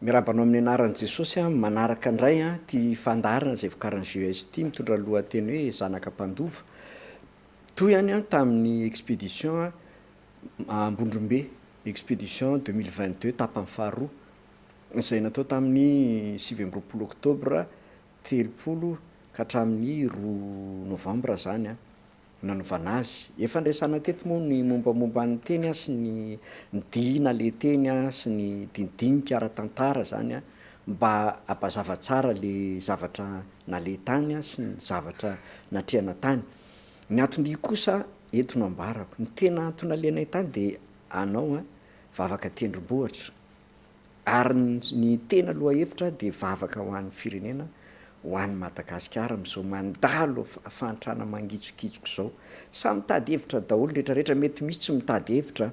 Mirabanao amin'ny anaran'i Jesosy a manaraka indray a ty fandarana zay vokaran'ny JST mitondra lohateny hoe zanaka mpandova toy ihany a tamin'ny expédition Ambondrombe expédition 2022 tapany faharoa izay natao tamin'ny 7 oktobra 30 ka hatramin'ny 2 novambra zany a nanovana azy. Efa ndraisana teto moa ny mombamomba ny teny a sy ny dina le teny a sy ny dindinika ara-tantara zany a mba ampazava tsara le zavatra nale tany a sy ny zavatra natrehana tany. Ny antony kosa eto no ambarako ny tena antony alenay tany de anao a vavaka tendrombohitra ary ny tena loha hevitra de vavaka ho an'ny firenena ho an'ny Madagasikara am'izao mandalo afantrana mangitsokitsoko zao. Samy mitady hevitra daholo rehetrarehetra, mety misy tsy mitady hevitra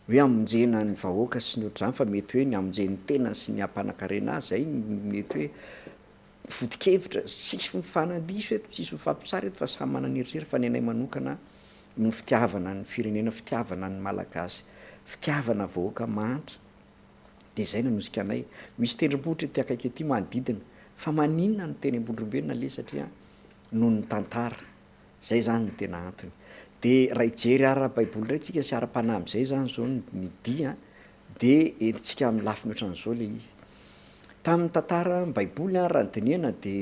hoe amonjena ny vahoaka sy ny ohatr'izany fa mety hoe ny amonjeny tena sy ny ampanankarena azy zay mety hoe foto-kevitra sisy mifanadiso eto sisy mifampitsara eto fa samy manana ny eritreritry fa ny anay manokana no fitiavana ny firenena, fitiavana ny malagasy, fitiavana vahoaka mantra de zay nanosika anay. Misy tendrombohitra ety akaiky ety manodidina fa maninona ny teny Ambondrombe nale satria noho ny tantara zay zany ny tena antony. De raha ijery ara-baiboly ray tsika sy ara-panahy am'zay zany zao ny dia de entintsika amin'ny lafiny ohatran'izao le izy. Tamin'ny tantara baiboly a raha ny dinihana de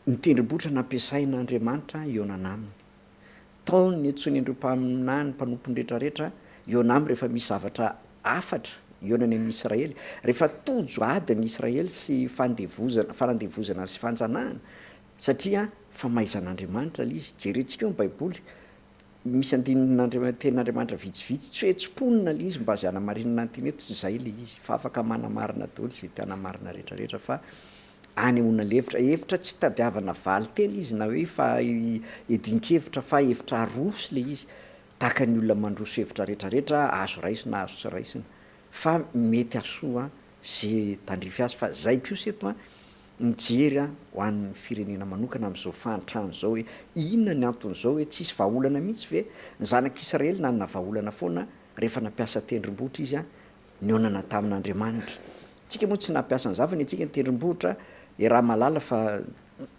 ny tendrombohitra nampiasain'Andriamanitra ionana aminy. Taony niantson'ireo mpaminany mpanompony rehetrarehetra iona aminy rehefa misy zavatra afatra ionany amin'ny Israely. Rehefa tojo ady ny Israely sy fanandevozana sy fanjanahana satria fa maizan'Andriamanitra le izy. Jerentsika eo ny baiboly misy tenin'Andriamanitra vitsivitsy tsy hoe tsimponina le izy mba zay anamarinana ny teny eto tsy zay le izy fa afaka manamarina daholo zay te hanamarina rehetrarehetra fa anehoana levitra hevitra tsy tadiavana valy teny izy na hoe fa edinikevitra fa hevitra arosy le izy tahaka ny olona mandroso hevitra rehetrarehetra azo raisina azo tsy raisina fa mety asoa zay tandrify azy fa zay kosa eto a mijery a ho an'ny firenena manokana am'izao fahantrano zao hoe inona ny anton'izao hoe tsisy vahaolana mihitsy ve ny zanak'Israely nanana vahaolana foana rehefa nampiasa tendrombohitra izy a nionana tamin'Andriamanitra. Tsika moa tsy nampiasa ny zavany atsika ny tendrombohitra raha malala fa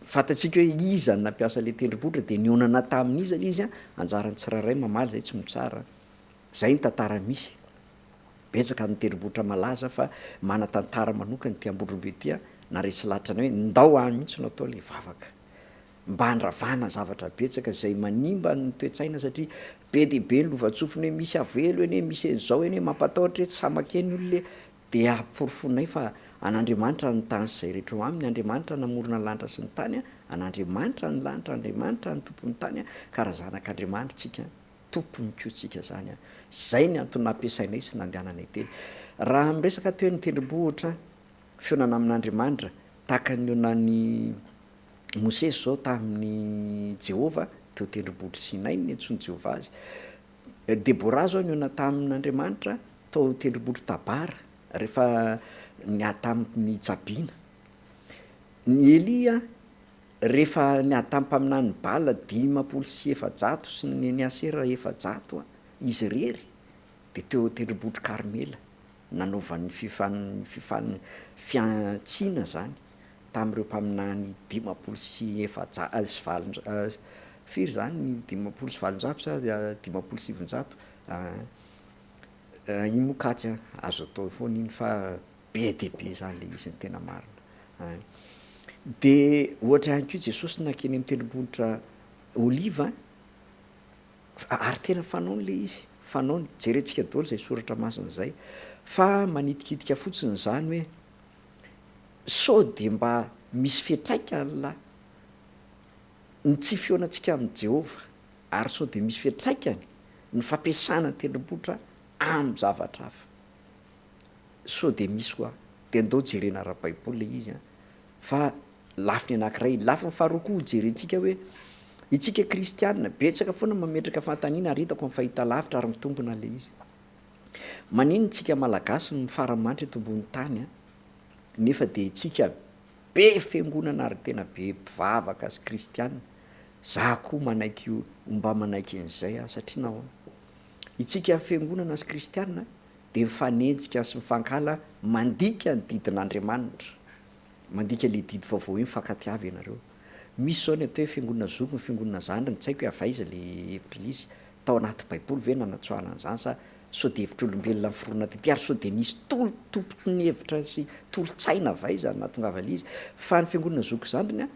fantatsika hoe iza ny nampiasa le tendrombohitra de nionana tamin'iza le izy a anjarany tsiraray mamaly zay tsy mitsara. Zay ny tantara misy betsaka ny tendrombohitra malaza fa mana-tantara manokany ty Ambondrombe ty a na resy latrany hoe ndao any mihitsy no atao le vavaka mba handravana zavatra betsaka zay manimba ny toe-tsaina satria be de be ny lovatsofiny hoe misy avelo eny misy en'zao eny mampatahotra hoe tsy samakeny olo le de aporofonay fa an'Andriamanitra ny tany sy zay rehetra ho aminy. Andriamanitra namorona lanitra sy ny tany a an'Andriamanitra ny lanitra, Andriamanitra ny tompon'ny tany a ka raha zanak'Andriamanitra tsika tompony ko tsika zany a. Zay ny antony nampiasainay sy nandehananay teny. Raha miresaka teo ny tendrombohitra fionana amin'Andriamanitra tahaka ny ionan'ny Mosesy zao tamin'ny Jehova teo tendrombohitra Sinay ny antsoiny Jehova azy. Debora zao niona tamin'Andriamanitra tao tendrombohitra Tabara rehefa niady tamin'ny Jabina. Ny Elia rehefa niady tamin'ny mpaminany Bala 500 sy ny Asera 100 izy rery de teo tendrombohitra Karmela nanaovan'ny fiantsiana zany tamin'ireo mpaminany 500 firy zany 500 sa 500 iny moa katsy azo atao foana iny fa be de be zany le izy ny tena marina. De ohatra ihany koa Jesosy nankeny amin'ny tendrombohitra Oliva ary tena fanaony le izy fanaony jerentsika daholo zay soratra masina zay fa manitikitika fotsiny zany hoe sao de mba misy fiatraikany lahy ny tsy fionantsika amin'i Jehova ary sao de misy fiatraikany ny fampiasana ny tendrombohitra amin'ny zavatra hafa sao de misy koa de andao jerena ara-baiboly le izy a fa lafiny anankiray lafiny faharoa koa jerentsika hoe itsika kristianina betsaka foana mametraka fantaniana ary hitako amin'ny fahita lavitra ary mitombona le izy. Maninona tsika malagasy ny faramanitra eto ambony tany a nefa de tsika be fiangonana ary tena be mpivavaka sy kristianina za koa manaiky mba manaiky an'izay a satria nahoana itsika fiangonana sy kristianina de mifanenjika sy mifankala mandika ny didin'Andriamanitra, mandika le didy vaovao hoe mifankatiavy ianareo. Misy zao ny atao hoe fiangonana zoky ny fiangonana zandriny, tsy haiko hoe avaiza le hevitra lizy tao anaty baiboly ve nanatsoahana an'izany sa sao de hevitra olombelona miforona tety ary sao de misy tompotompo ny hevitra sy tolotsaina avaiza natongavana izy. Fa ny fiangonana zoky zandriny a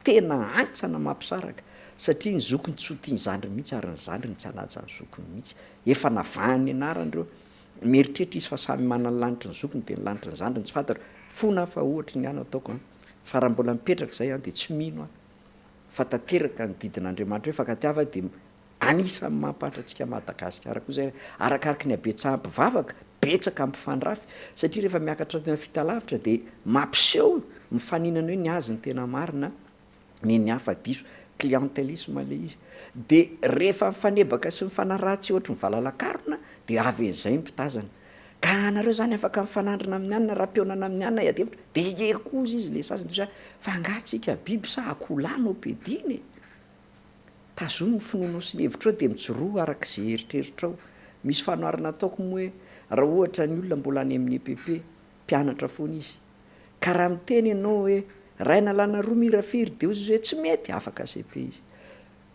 tena antsana mampisaraka satria ny zokony tsy ho tia ny zandriny mihitsy ary ny zandriny tsy hanaja ny zokony mihitsy. Efa navahany anarany reo, mieritreritra izy fa samy manana ny lanitra ny zokony de ny lanitra ny zandriny tsy fantatra fona fa ohatra ny any ataoko a fa raha mbola mipetraka zay a de tsy mino a fa tanteraka ny didin'Andriamanitra hoe fankatiava de anisan'ny mampahafantatsika Madagasikara koa zay arakaraka ny abetsahampivavaka betsaka ampifandrafy satria rehefa miakatra tena fitalavitra de mampiseho mifaninana hoe ny azy ny tena marina ny hafa diso clientélisme le izy de rehefa mifanebaka sy mifanaratsy ohatra ny valalakarona de avy en'izay mpitazana ka anareo zany afaka mifanandrina amin'ny anina raha-pionana amin'ny anina iadevitra de ekozy izy le sasany tosa fa angatsika biby sa akolano bediny tazomy ny finoanao sy ny hevitra ao de mijoroa arak'izay eritreritra ao. Misy fanoharana ataoko moa hoe raha ohatra ny olona mbola any amin'ny EPP mpianatra foana izy ka raha miteny ianao hoe ray nalana roa mirafiry de ozy izy hoe tsy mety afaka CP izy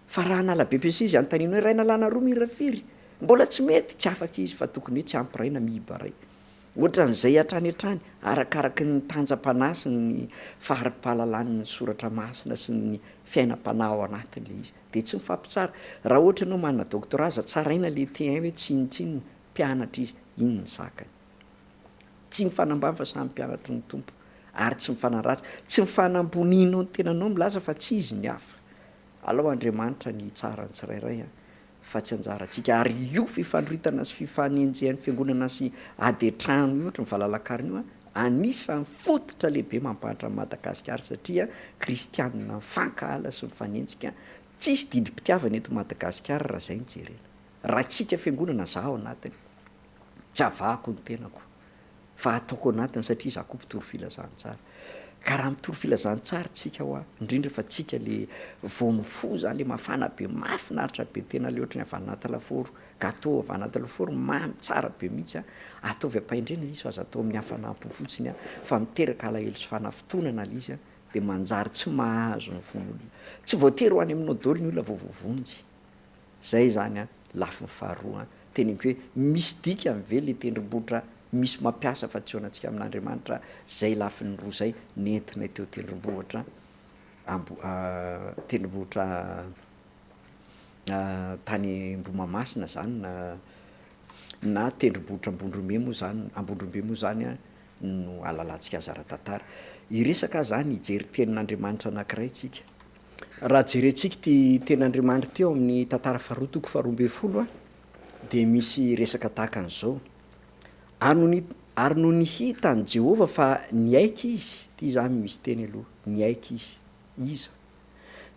fa raha nala BPC izy antanina hoe ray nalana roa mirafiry mbola tsy mety tsy afaka izy fa tokony hoe tsy ampiraina mihiba ray ohatran'izay hatrany hatrany arakaraka ny tanjam-panasy ny fahari-pahalalany ny soratra masina sy ny fiainam-panahy ao anatiny le izy de tsy mifampitsara. Raha ohatra ianao manana doktoraza tsaraina le T1 hoe tsinitsininy mpianatra izy iny ny zakany tsy mifanambany fa samy mpianatra ny tompo ary tsy mifanaratsy tsy mifanamboninao ny tenanao milaza fa tsy izy ny hafa alao Andriamanitra ny tsara ny tsirairay a fa tsy anjarantsika ary io fifandroitana sy fifanenjehan'ny fiangonana sy adetrano io ohatra ny valalakarina io a anisan'ny fototra lehibe mampahatra Madagasikara satria kristianina mifankahala sy mifanenjika tsisy didim-pitiavana eto Madagasikara raha zay nijerena raha tsika fiangonana zaho anatiny tsy avahako ny tenako fa ataoko anatiny satria za koa mpitoro filazantsara ka raha mitoro filazantsara tsika ho a indrindra fa tsika le vomifo zany le mafana be mafinaritra be tena le ohatra ny avananaty laforo gâteau avananaty laforo mamy tsara be mihitsy a ataovy ampaindrena izy fa aza atao amin'ny hafanampo fotsiny a fa miteraka alahelo sy fanafitonana le izy a de manjary tsy mahazo ny von'olona tsy voatery ho any aminao daholo ny olona voavovonjy zay zany a lafiny faharoa teny hoe misy dika mive le tendrombohitra misy mampiasa fa tsy hoanantsika amin'Andriamanitra zay lafiny roa zay nentina teo tendrombohitra tendrombohitra tany Mbomamasina zany na tendrombohitra Ambondrombe moa zany Ambondrombe moa zany a no alalantsika azy ara-tantara iresaka zany hijery tenin'Andriamanitra anankiray tsika raha jerentsika ty tenin'Andriamanitra teo amin'ny tantara faharoa toko faharoa ambin'ny folo a de misy resaka tahaka an'izao ary no nihita ny Jehova fa niaika izy ty zany misy teny aloha niaika izy iza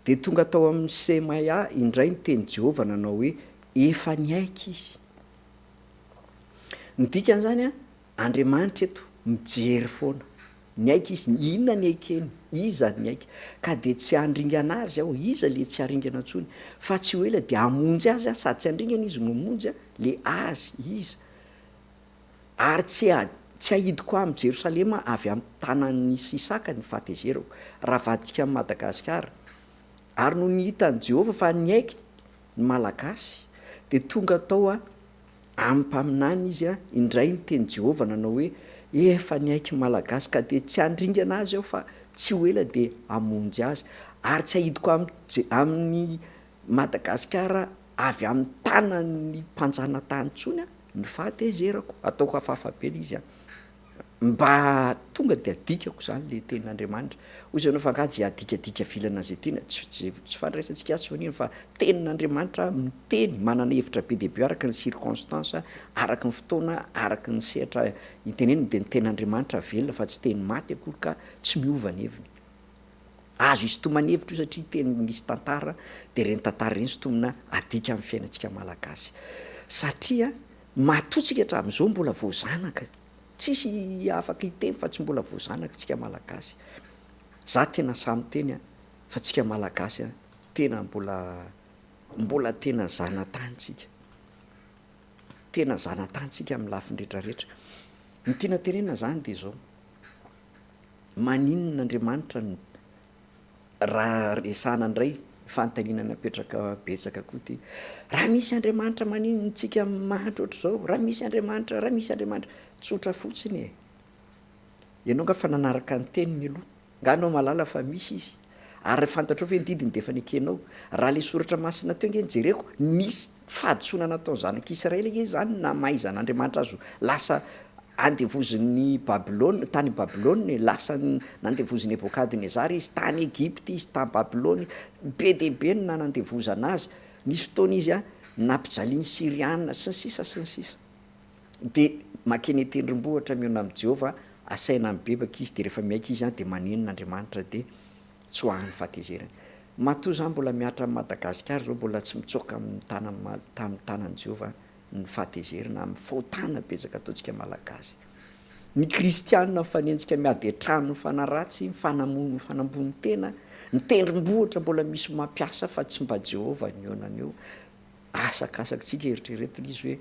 de tonga tao amin'ny Semaia indray ny teny Jehova nanao hoe efa niaika izy ny dikan'izany a Andriamanitra eto mijery foana niaika izy inona ny aikeny iza niaika ka de tsy handringana azy aho iza le tsy haringana antsony fa tsy ho ela de hamonjy azy a sady tsy handringana izy no monjy a le azy iza ary tsy ahidiko amin'ny Jerosalema avy amin'ny tanan'ny Sisaka ny fahatezerako raha vaditsika amin'ny Madagasikara ary no nihita ny Jehova fa niaika ny malagasy de tonga tao a amin'ny mpaminany izy a indray ny teny Jehova nanao hoe efa niaiky malagasy ka de tsy handringana azy aho fa tsy ho ela de hamonjy azy ary tsy ahidiko amin'ny Madagasikara avy amin'ny tanan'ny mpanjana tany ntsony a ny fahatezerako ataoko afafabela izy a mba tonga de adikako zany le tenin'Andriamanitra ozy anao fangady adikadika vilana zay tena tsy fandraisantsika azy fanino fa tenin'Andriamanitra miteny manana hevitra be deabe araka ny circonstance araka ny fotoana araka ny sehatra iteneniny de ny tenin'Andriamanitra velona fa tsy teny maty akory ka tsy miova ny heviny azo isotomany hevitra io satria teny misy tantara de reny tantara reny sotomina adika amin'ny fiainantsika malagasy satria matotsika hatramin'izao mbola voazanaka tsisy afaka hiteny fa tsy mbola voazanaka tsika malagasy za tena samy teny a fa tsika malagasy a tena mbola tena zanatany tsika tena zanatanytsika amin'ny lafiny rehetrarehetra. Ny tiana tenena zany de zao, maninon'Andriamanitra raha resana ndray fanontaniana napetraka betsaka koa ty, raha misy Andriamanitra maninontsika mahantra oatra zao, raha misy Andriamanitra tsotra fotsiny e. Ianao nga fa nanaraka ny teniny aloha, nga anao malala fa misy izy, ary fantatrao fe ny didiny de efa nikenao. Raha le soratra masina teo nge nijereko, nisy fahadisoana nataony zanak'Israely nge zany na mahaizan'Andriamanitra azo lasa andevozin'ny Babilôna, tany Babilôna, lasa nandevozin'ny Nebokadnezara izy, tany Egypte izy, tany Babilôna, be dehibe no nanandevozana azy. Nisy fotoana izy nampijaliany Siriana sy ny sisa sy ny sisa. De makeny tendrombohitra miona amin'i Jehova, asaina amin'ny bebaka izy, de rehefa miaika izy de maninon'Andriamanitra de tsy hoahan'ny fahatezerany. Matoa zany mbola miatra amin'ny Madagasikara zao, mbola tsy mitsoaka amin'ny tanan'i Jehova ny fahatezerana amin'ny fahotana betsaka ataontsika malagasy. Ny kristianina mifanenjika miady an-trano ny fanaratsy, ny fanambony tena, ny tendrombohitra mbola misy mampiasa fa tsy mba Jehova ny onan'eo. Asakasakitsika eritreretina izy hoe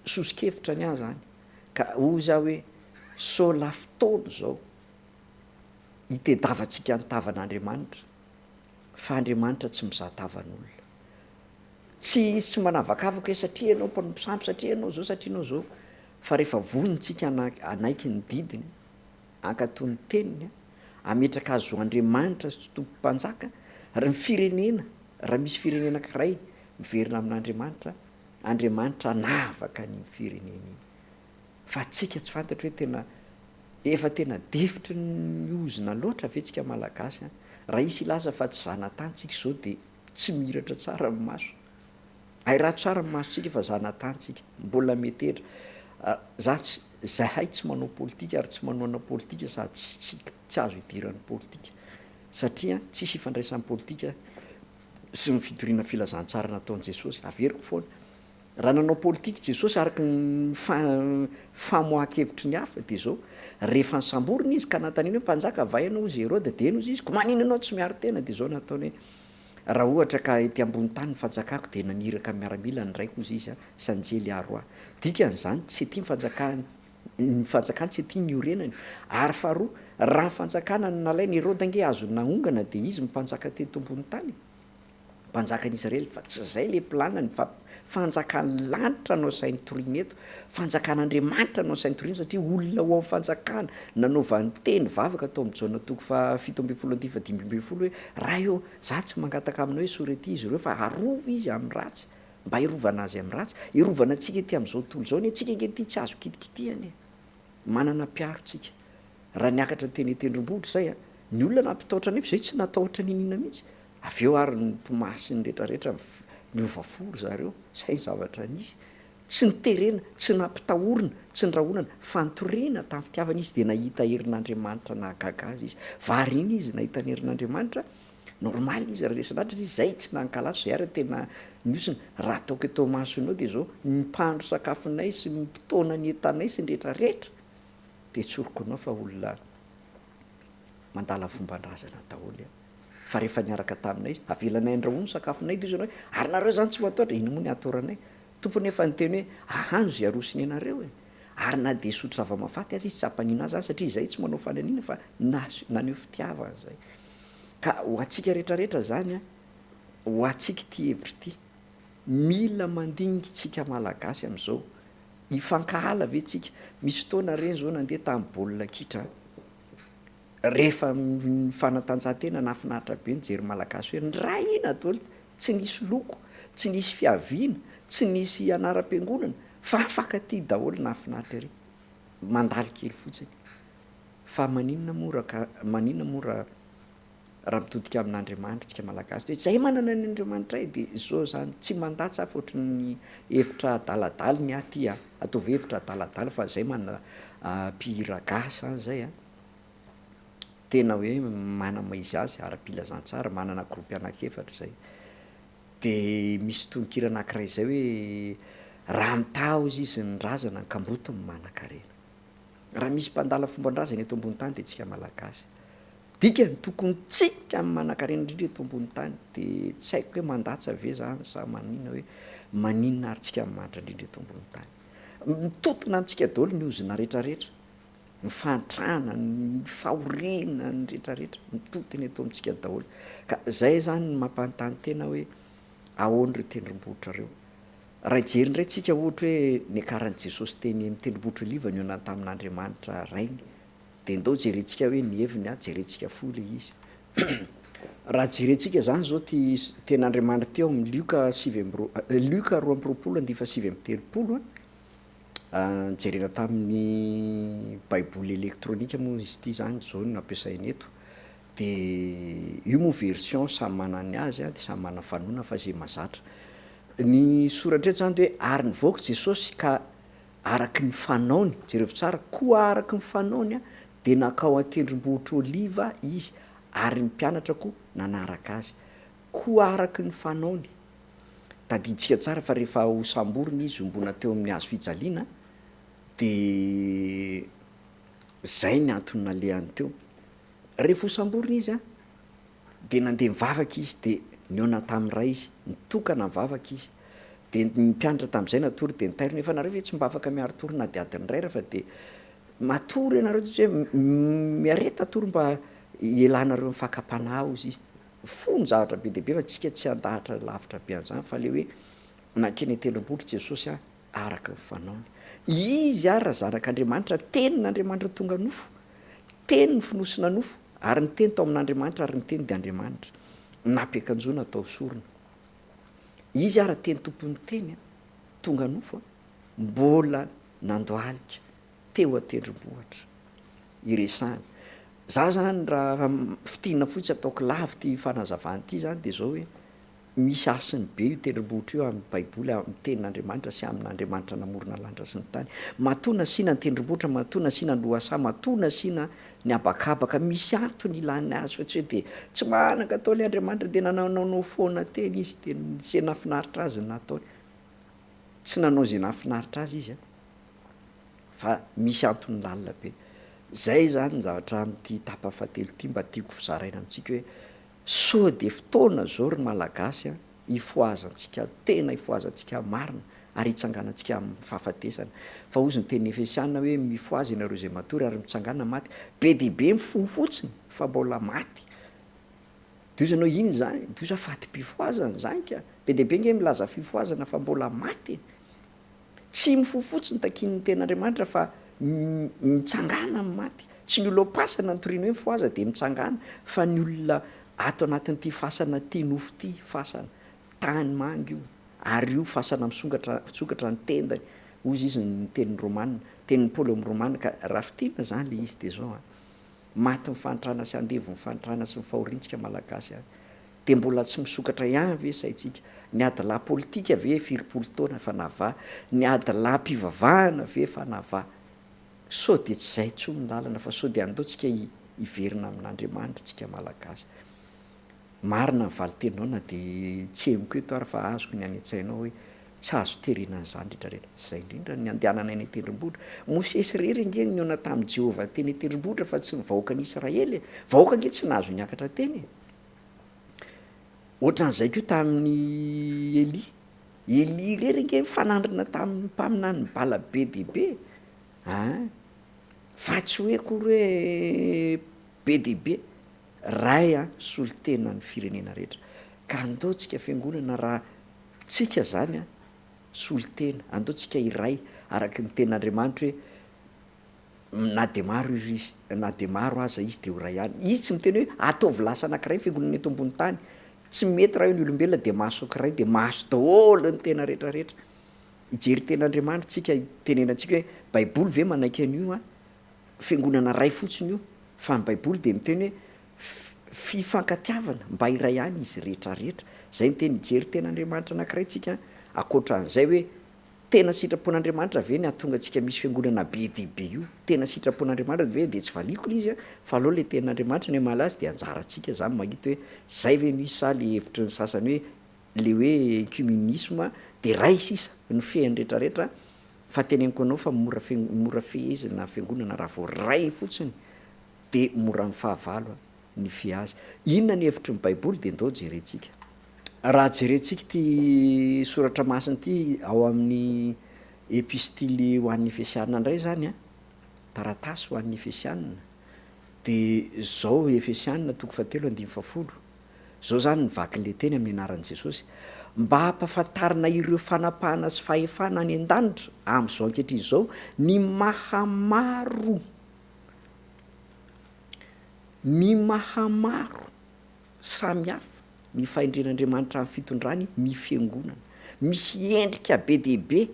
sosikevitra ny ahy zany, ka hoy za hoe sao lafy taona zao hitediavantsika ny tavan'Andriamanitra, fa Andriamanitra tsy mizaha tavan'olona. Tsy manavakavaka hoe satria ianao mpanomposampy, satria ianao zao, fa rehefa vonontsika anaiky ny didiny, ankatony teniny, ametraka azo Andriamanitra sy tompo-mpanjaka, raha ny firenena, raha misy firenena anankiray miverina amin'Andriamanitra, Andriamanitra anavaka ny firenena iny. Fa tsika tsy fantatra hoe efa tena devitry ny ozina loatra vetsika malagasy, raha isy ilaza fa tsy zanatany tsika zao de tsy miratra tsara amin'ny maso. Raha tsara amin'ny masotsika fa zanatany tsika, mbola metehitra. Zahay tsy manao politika ary tsy manoana politika sady tsy azo hidiran'ny politika, satria tsisy ifandraisan'ny politika sy ny fitoriana filazantsara nataon'i Jesosy. Averiko foana, raha nanao politika Jesosy araka ny famoahan-kevitry ny hafa de zao, rehefa nysamborina izy ka nantaniana hoe mpanjaka vai ianao ozy Herode, de eno izy ko manino ianao tsy miaro tena, de zao nataony hoe raha ohatra ka ety ambony tany ny fanjakako de naniraka miaramila ny raiko izy izy sanjely aro ahy. Dikan'izany tsy ety ny fanjakany tsy ety ny orenany. Ary faharoa, raha ny fanjakana nalainy Herode nge azo naongana de izy mpanjaka teto ambony tany, mpanjakan'Israely, fa tsy zay le planany, fa fanjakany lanitra no sainy toriana eto, fanjakan'Andriamanitra no sainy toriana, satria olona ho amin'ny fanjakana nanaovan'ny teny vavaka atao amin'ny Jaona 7:15-5 hoe raha eo za tsy mangataka aminao hoe sorety izy ireo fa arova izy amin'ny ratsy, mba hirovana azy amin'ny ratsy, hirovana antsika ety amin'izao tontolo zao, ny antsika nge ty tsy azo kitikitihany e, manana piaro tsika. Raha niakatra teny tendrombohitra zay ny olona nampitahotra nefa zay tsy natahotra ninina mihitsy, avy eo ary ny mpimasy ny rehetrarehetra niovaforo zareo, zay zavatra nisy, tsy niterena, tsy nampitahorina, tsy ndrahonana, fa nitoriana tamin'ny fitiavana izy de nahita herin'Andriamanitra nahagaga azy izy. Variana izy nahita ny herin'Andriamanitra, normal izy raha resan'atra izy zay tsy nankalaso, zay ary tena niosina. Raha ataoko eto masonao de zao ny mpahandro sakafonay sy mpitaona ny entanay sy ny rehetrarehetra de tsorokonao fa olona mandala fomban-drazana daholo. Fa rehefa niaraka taminay izy, avelanay andrahono sakafonay de izy anao hoe ary nareo zany tsy matoatra, ino moa ny atoranay? Tompony efa nyteny hoe ahano zay arosiny anareo e, ary na de sotro zava-mafaty azy izy tsy hampanina azy satria zay tsy manao fananina fa naneho fitiavana zay. Ka ho antsika rehetrarehetra zany ho antsika ty hevitry ty, mila mandinika tsika malagasy am'izao, hifankahala ve tsika. Misy fotoana reny zao nandeha tamin'ny baolina kitra, rehefa fanatanjahantena nafinahitra be nijery malagasy hoe ndray ina daholo, tsy nisy loko, tsy nisy fiaviana, tsy nisy anaram-piangonana, fa afaka ty daholo nafinahitra ery, mandalo kely fotsiny. Fa maninona mora raha mitodika amin'Andriamanitra tsika malagasy de zay manana ny Andriamanitra de zao zany, tsy mandatsy afa ohatry ny hevitra adaladala ny aty ataovy hevitra adaladala fa zay manana mpihira gasy any zay tena hoe manamaizy azy ara-pilazantsara, manana gropy anankefatra zay. De misy tononkira anankiray zay hoe raha mitao izy ny razana ka mbotony manan-karena. Raha misy mpandala fomban-drazana eto ambony tany de tsika malagasy, dikany tokony tsika amin'ny manan-karena indrindra eto ambony tany, de tsy haiko hoe mandatsa ve zany sa manina hoe maninona ary tsika manitra indrindra eto ambony tany. Mitotona amintsika daholo ny ozina rehetrarehetra, ny fantrana, ny fahorina ny rehetrarehetra mitotony eto amintsika daholo. Ka zay zany ny mampanontany tena hoe ahoana reo tendrombohitra reo. Raha ijery indray tsika ohatra hoe ny akaran'i Jesosy teny amin'ny tendrombohitra oliva ny ona tamin'Andriamanitra rainy, de ndao jerentsika hoe ny heviny jerentsika fo le izy. Raha jerentsika zany zao ten'Andriamanitra teo amin'ny Luka 2:7-8 jerena tamin'ny baiboly elektronika moa izy ity zany zao no ampiasainy eto. De io moa version samy manany azy de samy manana fanona fa zay mazatra. Ny soratra eto zany de ary nivoaka Jesosy ka araky ny fanaony, jereo tsara, koa araky ny fanaony de nakao an-tendrombohitra oliva izy ary ny mpianatra koa nanaraka azy. Koa araky ny fanaony. Tadiditsika tsara fa rehefa ho samboriny izy ombona teo amin'ny hazo fijaliana de zay ny antony nalehany teo. Rehefa ho samboriny izy de nandeha mivavaka izy de niona tamin'ny ray izy, nitokana mivavaka izy. De ny mpianatra tamin'izay natory de nitairiny efa nareo ve tsy mivavaka miaro tory na de adiny ray raha fa de matory ianareo hoe miareta tory mba ilanareo mifakapanahy ozy izy. Fony zavatra be deabe fa tsika tsy andahatra lavitra be an'izany fa le hoe nankeny tendrombohitra Jesosy araka ny fanaony. Izy raha zanak'Andriamanitra, tenin'Andriamanitra tonga nofo, teny ny finosina nofo, ary ny teny tao amin'Andriamanitra ary ny teny de Andriamanitra. Nampiakanjona atao sorona. Izy raha teny tompony teny tonga nofo mbola nandoalika teo an-tendrombohitra iresahany. Za zany raha fitinana fotsy ataoko lavy ty fanazavany ity zany de zao hoe misy asiny be io tendrombohitra io amin'ny baiboly, amin'ny tenin'Andriamanitra sy amin'Andriamanitra namorona lanitra sy ny tany. Matoa nasiana ny tendrombohitra, matoa nasiana ny lohasaha, matoa nasiana ny abakabaka, misy antony ilany azy fa tsy hoe de tsy manaka atao le Andriamanitra de nanaonao foana teny izy de zay nafinaritra azy nataony. Tsy nanao zay nafinaritra azy izy fa misy antony lalina be. Zay zany ny zavatra amin'ity tapa fahatelo ity mba tiako fizaraina amintsika hoe sao de fotoana zao ry malagasy ifoazantsika tena, ifoazantsika marina ary hitsanganantsika amin'ny fahafatesana. Fa ozy ny teny Efesiana hoe mifoazy ianareo zay matory ary mitsangana maty. Be deabe mifono fotsiny fa mbola maty. Dozanao iny zany, doza fatim-pifoazana zany ka. Be deabe nge milaza fifoazana fa mbola maty. Tsy mifono fotsiny takin'ny ten'Andriamanitra fa mitsangana amin'ny maty. Tsy ny olona pasana nytoriana hoe mifoaza de mitsangana, fa ny olona ato anatin'ity fasana ty nofo ty fasana. Tany mangy io, ary io fasana misokatra ny tendany. Ozy izy ny tenin'ny Romanina, tenin'ny Paoly amin'ny Romanina ka raha fitina zany le izy de zao maty mifantrana sy andevo mifantrana sy mifahorintsika malagasy de mbola tsy misokatra ihany ve saitsika. Ny adalahy politika ve firy-polo taona fa nava, ny adalahy mpivavahana ve fa nava. Sao de tsy zay tsony lalana fa sao de andaotsika hiverina amin'Andriamanitra tsika malagasy. Marina ny valitenao na de tsy emiko eto ary fa azoko ny any an-tsainao hoe tsy azo terenana zany rehetrarehetra. Zay indrindra ny andehanana eny an-tendrombohitra. Mosesy rery nge niona tamin'i Jehovah teny an-tendrombohitra fa tsy nivahoaka ny Israely. Vahoaka nge tsy nahazo niakatra teny. Ohatran'izay koa tamin'ny Eli rery nge mifanandrina tamin'ny mpaminany bala be deabe. Fa tsy hoe kory hoe be deabe. Ray solitena ny firenena rehetra. Ka andaotsika fiangonana raha tsika zany solitena, andaotsika iray araky ny ten'Andriamanitra hoe na de maro aza izy de ho ray ihany. Izy tsy miteny hoe ataovy lasa anankiray fiangonana eto ambony tany. Tsy mety raha io ny olombelona de mahazo ankiray de mahazo daholo ny tena rehetrarehetra. Ijery ten'Andriamanitra tsika tenenantsika hoe baiboly ve manaiky an'io fiangonana ray fotsiny io, fa ny baiboly de miteny hoe fifankatiavana mba iray ihany izy rehetrarehetra. Zay ny teny ijery ten'Andriamanitra anankiray tsika akoatran'izay hoe tena sitrapon'Andriamanitra ve ny ahatonga antsika misy fiangonana be deabe io. Tena sitrapon'Andriamanitra ve de tsy valiko izy fa aleo le ten'Andriamanitra ny malazy de anjarantsika zany mahita hoe zay ve misy sa le hevitry ny sasany hoe le hoe communisme de ray sisa ny fehany rehetrarehetra. Fa teneniko anao fa mora fehezina fiangonana raha vao ray fotsiny de mora ny fahavalo ny fiazy. Inona ny hevitry ny baiboly de ndao jerentsika. raha jerentsika ty soratra masina ty ao amin'ny epistily ho an'ny efesianina indray zany a, taratasy ho an'ny efesianina, de zao efesianina toko fahatelo andimy fafolo, zao zany nivakin'le teny amin'ny anaran'i Jesosy, mba hampafantarina ireo fanapahana sy fahefana any an-danitra am'izao ankehitriny zao ny mahamaro samihafa ny fahendren'Andriamanitra amin'ny fitondrany ny fiangonana, misy endrika be dehibe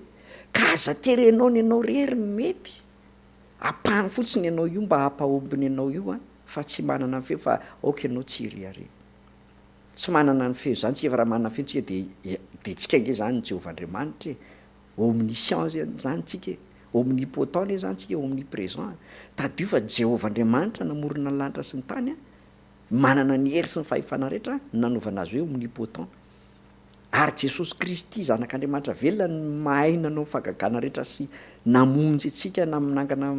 ka aza terenao ny anao rery mety apahany fotsiny ianao io mba hampahombiny anao io a, fa tsy manana ny feo fa aoka ianao tsy reare, tsy manana ny feo zany tsika fa raha manana feo tsika de tsika nge zany Jehovah'Andriamanitra e, omniscient zany tsika e, omnipotent le zany tsika, omniprésent tadio fa Jehovah'Andriamanitra namorona ny lanitra sy ny tany a, manana ny hery sy ny fahefana rehetra nanaovana azy hoe omnipotent, ary Jesosy Kristy zanak'Andriamanitra velona ny mahay nanao fahagagana rehetra sy namonjy atsika naminangana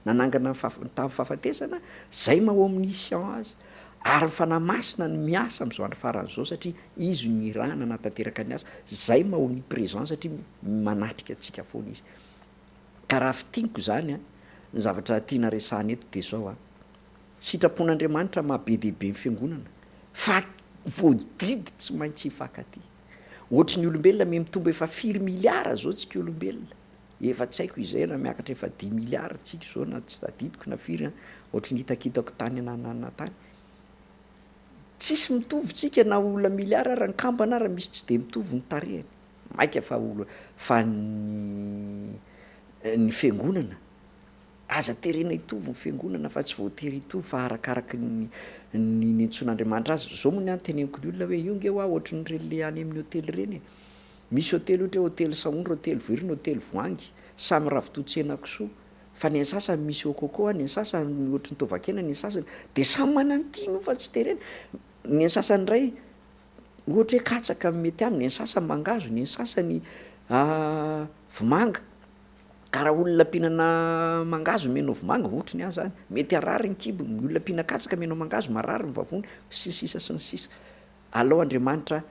nanangana tamin'ny fahafatesana, zay maha omniscient azy, ary fanahy masina ny miasa am'izao andro faran'izao satria izy ny rahana natateraka ny asa, zay maha omniprésent satria manatrika atsika foana izy. Ka raha fitiniko zany a, ny zavatra tiana resahana eto de zao a, sitrapon'Andriamanitra mahabe dehibe ny fiangonana fa voadidy tsy maintsy hifankaty, ohatry ny olombelona me mitombo efa 4 miliara zao tsika olombelona, efa tsy haiko izay na miakatra efa 10 miliara tsika zao na tsy tadidiko na 4 ohatry ny hitakitako tany ananana tany, tsisy mitovy tsika na olona miliara raha ny kambana raha misy tsy de mitovy ny tarehany, maika fa ny fiangonana aza terena hitovy ny fiangonana fa tsy voatery hitovy fa arakaraky ny antson'Andriamanitra azy. Zao moa ny any teneniko ny olona hoe io nge hoa ohatry ny reny le any amin'ny hôtely reny e, misy hôtely ohatra hoe hôtely Saondry, hôtely Virina, hôtely Voangy, samy ravitoto-tsena kisoa, fa ny sasany misy au coco, ny sasany ohatry ny tovakena, ny sasany de samy manana ny tiany fa tsy terena, ny sasany indray ohatra hoe katsaka mety aminy, ny sasany mangazo, ny sasany vomanga, ka raha olona mpihinana mangazo menao vomanga ohatry ny any zany mety arary ny kibony, ny olona mpihina katsaka menao mangazo marary ny vavony sy ny sisa sy ny sisa. Alao Andriamanitra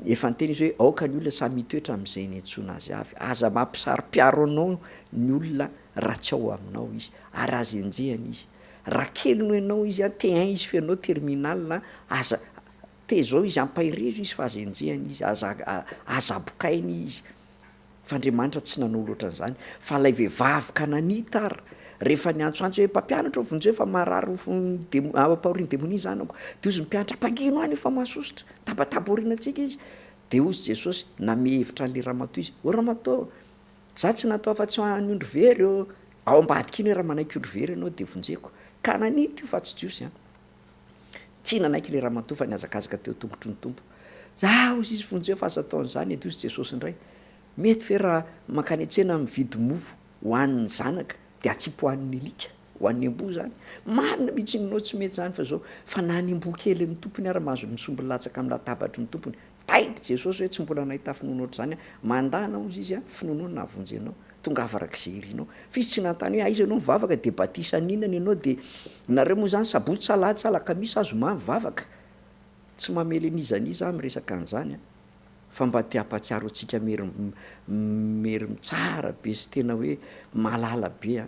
efa niteny izy hoe aoka ny olona samy mitoetra am'izay ny antsona azy avy, aza mampisaro-piaro anao ny olona raha tsy ao aminao izy, ary aza enjehany izy, raha kely no ianao izy a T1 izy fianao terminal aza te zao izy ampahirezo izy fa aza enjehany izy, aza abokainy izy, fa Andriamanitra tsy nanao loatra an'izany, fa lay vehivavy kananita ary rehefa niantsoantso hoe mpampianatra vonjeo fa marary ampahoriany demonia zanako, de ozy mpianatra mpangino any efa mahasosotra tabataba orinatsika izy, de ozy Jesosy name hevitra an'le ramatoa izy, o ramatoa za tsy natao fa tsy hoany ondro very eo, ao ambadika iny hoe raha manaiky ondro very ianao de vonjeko, kananita io fa tsy jiosy a, tsy nanaiky le ramatoa fa niazakazaka teo tongotry ny tompo, za ozy izy vonjeo fa aza ataon'izany edy ozy Jesosy indray, mety fe raha mankany an-tsena mividy mofo hoan'ny zanaka de atsipy hoan'ny alika, hoan'ny amboa zany, marina mihitsy ninao tsy mety zany fa zao, fa na ny amboa kely ny tompony ary mahazo misombony latsaka amin'ny latabatry ny tompony, taity Jesosy hoe tsy mbola nahita finoana ohatry zany a, mandana ozy izy a, finoanoana nahavonjy anao, tonga avarak'izay irinao, fa izy tsy nantany hoe aiza ianao mivavaka de batisa ninana ianao de nareo moa zany sabotsy salatsy alakamisy azo mamy mivavaka, tsy mamely an'izaniza miresaka an'izany a, fa mba te hampatsiaro antsika mery mitsara be sy tena hoe malala be a,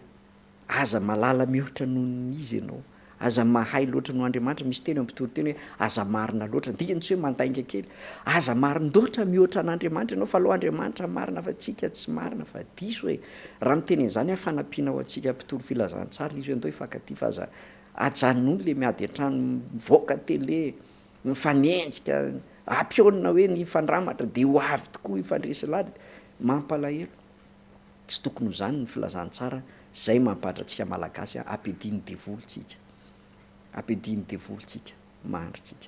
aza malala mihoatra noho izy ianao, aza mahay loatra no Andriamanitra, misy teny ampitoroteny hoe aza marina loatra, dikany tsy hoe mandainga kely, aza marindoatra mihoatra an'Andriamanitra ianao, fa aloha Andriamanitra marina fa tsika tsy marina fa diso e, raha miteny an'izany a fanampiana ho antsika mpitoro filazantsara izy hoe andao hifankaty fa aza ajanony le miady an-trano mivoaka tele mifanenjika ampiona hoe ny fandramatra de ho avy tokoa ifandresy laditra, mampalahelo, tsy tokony ho zany ny filazantsara, zay mampahatra malagasy a, ampidiny devolontsika, ampidiny devolontsika, mandritsika,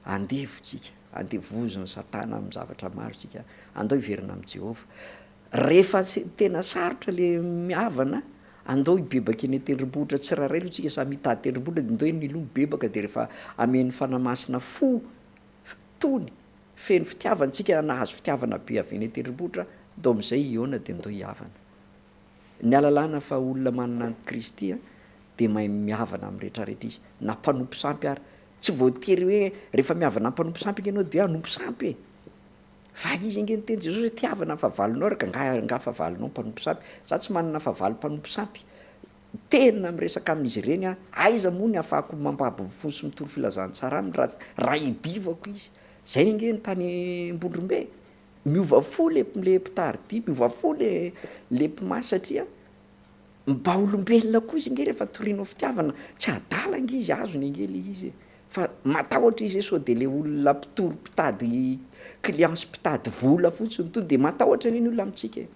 andevotsika, andevoziny Satana amin'ny zavatra maro tsika, andao hiverina amin'i Jehovah, rehefa tena sarotra le mihavana, andao hibebaka eny an-tendrombohitra tsiraray aloha tsika samy mitady tendrombohitra de andao eny miloha mibebaka de rehefa amen'ny fanamasina fo tony feno fitiavana tsika nahazo fitiavana be avy eny an-tendrombohitra, dao am'izay iona de andao hihavana, ny alalàna fa olona manana ny Kristy a de mahay mihavana amin'ny rehetrarehetra izy, na mpanompo sampy ary tsy voatery hoe rehefa miavana mpanompo sampy anao de anompo sampy e fa izy ange ny teny jesosy hoe tiavana fahavalonao raka nga fahavalonao mpanompo sampy za tsy manana fahavalo mpanompo sampy tena miresaka amin'izy ireny a aiza moa ny afahako mambabo fony sy mitoro filazantsara aminy raha idivako izy zay nge ny tany Ambondrombe miova fo le mpitaridy miova fo le mpimay satria mba olombelona koa izy nge rehefa torinao fitiavana tsy adalange izy azony ange le izy fa matahotra izy sao de le olona mpitoro mpitady clience mpitady vola fotsiny to de matahotra neny olona amitsika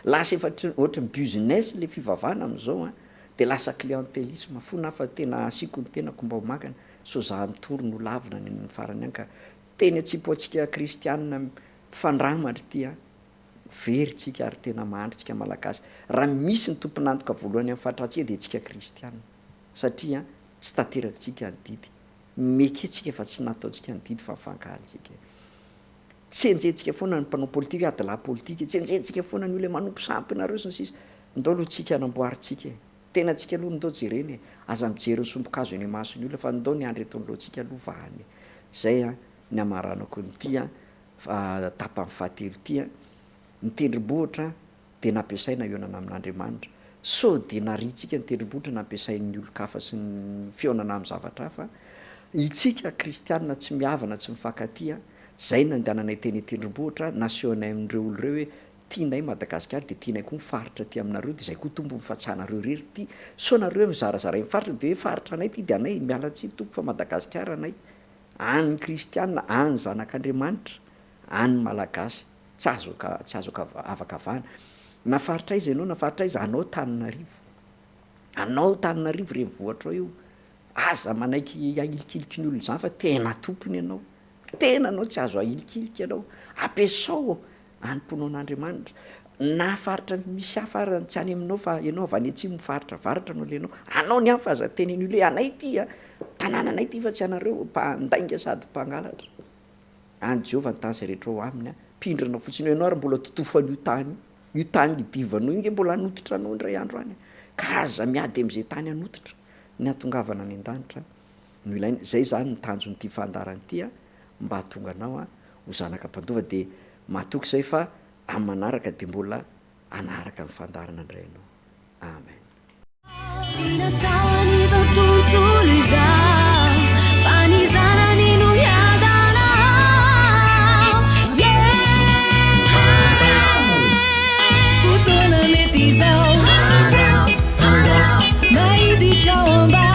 lasa efa ohatra ny business le fivavahana am'izao a de lasa clientélisme fona fa tena asiko ny tenako mba ho makana so za mitoro no lavina ny farany any ka teny atsipo atsika kristianina fandramatra tya verytsika ary tena mahandritsika malagasy raha misy ny tomponantoka voalohany amin'ny fatratsika de tsika kristianina satria tsy taterakatsika ny didy meketsika efa tsy nataotsika ny didy fa mifankahatsika tsy enjetsika foana ny mpanao politika adala politika tsy enjetsika foana ny olona manompo sampy nareo sy ny sisa ndao aloha tsika anamboaritsika tena tsika aloha ndao jereny aza mijery ny sombokazo eny masony olona fa ndao ny andro eto loantsika aloha vahany zay a ny amaranako nytia tapa amin'ny fahatelo tia ny tendrombohitra de nampiasaina ionana amin'Andriamanitra so de naritsika ny tendrombohitra nampiasain'ny olo-kafa sy ny fionana amin'ny zavatra hafa itsika kristianina tsy miavana tsy mifankatia zay nandehananay teny tendrombohitra nasionay amin'ireo olo reo hoe tianay Madagasikara de tianay koa mifaritra ty aminareo de zay koa tombo mifatsanareo rery ty so nareo mizarazaray mifaritra de hoe faritra anay ty de anay mialatsy tompo fa Madagasikara anay any kristianina any zanak'Andriamanitra any malagasy tsy azoka avakavahana nafaritra izy ianao nafaritra izy anao Tananarivo renivohitra ao io aza manaiky ahilikiliky ny olona zany fa tena tompony ianao tena anao tsy azo ahilikiliky ianao ampiasao anymponao an'Andriamanitra na faritra misy hafa tsy any aminao fa ianao avy any atsimo mifaritra varatra anao lenao anao ny any fa aza teneny olo hoe anay ty a tanàna anay ty fa tsy anareo mpandainga sady mpangalatra any Jehovah ny tany zay rehetra ao aminy a mpindrana fotsiny ianao ary mbola totofan'io tany idivanao inge mbola hanototra anao ndray andro any ka aza miady am'izay tany hanototra ny atongavana any an-danitra no ilaina zay zany ny tanjon'ity fandarany ty a mba hatonga anao a ho zanaka mpandova de mahatoky zay fa amin'ny manaraka de mbola anaraka amin'ny fandarana indray anao amen Fotoana mety izao, maity trao amba